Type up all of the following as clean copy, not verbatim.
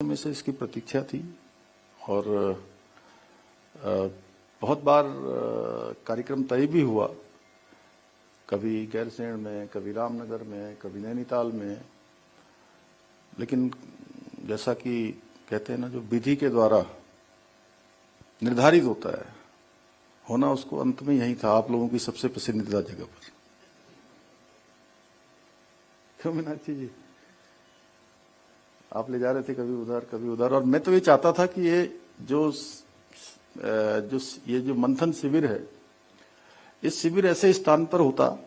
में से इसकी प्रतीक्षा थी और बहुत बार कार्यक्रम तय भी हुआ, कभी गैरसैंण में, कभी रामनगर में, कभी नैनीताल में, लेकिन जैसा कि कहते हैं ना, जो विधि के द्वारा निर्धारित होता है होना, उसको अंत में यही था, आप लोगों की सबसे पसंदीदा जगह पर। क्यों मीनाक्षी जी, आप ले जा रहे थे कभी उधर कभी उधर, और मैं तो ये चाहता था कि ये जो मंथन शिविर है, इस शिविर ऐसे स्थान पर होता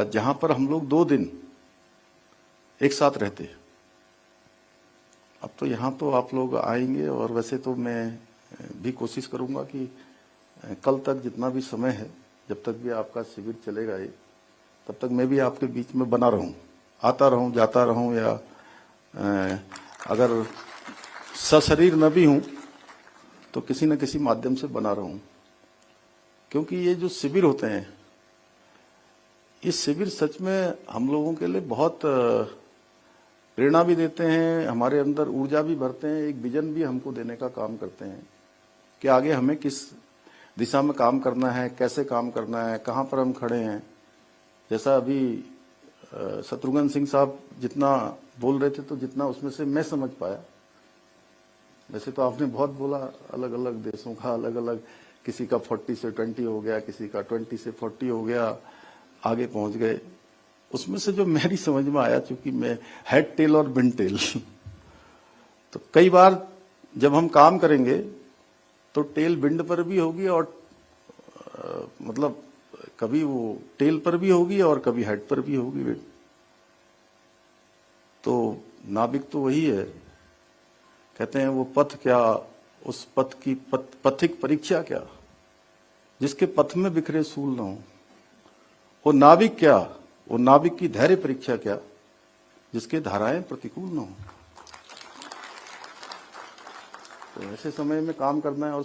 जहां पर हम लोग 2 दिन एक साथ रहते। अब तो यहाँ तो आप लोग आएंगे, और वैसे तो मैं भी कोशिश करूंगा कि कल तक जितना भी समय है, जब तक भी आपका शिविर चलेगा ये, तब तक मैं भी आपके बीच में बना रहूं, आता रहूं, जाता रहूं, या अगर सशरीर न भी हूं तो किसी न किसी माध्यम से बना रहूं। क्योंकि ये जो शिविर होते हैं, इस शिविर सच में हम लोगों के लिए बहुत प्रेरणा भी देते हैं, हमारे अंदर ऊर्जा भी भरते हैं, एक विजन भी हमको देने का काम करते हैं कि आगे हमें किस दिशा में काम करना है, कैसे काम करना है, कहाँ पर हम खड़े हैं। जैसा अभी शत्रुघ्न सिंह साहब जितना बोल रहे थे, तो जितना उसमें से मैं समझ पाया, वैसे तो आपने बहुत बोला, अलग अलग देशों का अलग अलग, किसी का 40 से 20 हो गया, किसी का 20 से 40 हो गया, आगे पहुंच गए। उसमें से जो मेरी समझ में आया, चूंकि मैं हेड टेल और बिन टेल, तो कई बार जब हम काम करेंगे तो टेल बिंड पर भी होगी, और मतलब कभी वो टेल पर भी होगी और कभी हेड पर भी होगी। तो नाविक तो वही है, कहते हैं वो पथ क्या, उस पथ की पथिक परीक्षा क्या, जिसके पथ में बिखरे सूल न हो। वो नाविक क्या, वो नाविक की धैर्य परीक्षा क्या, जिसके धाराएं प्रतिकूल न हो। तो ऐसे समय में काम करना है। और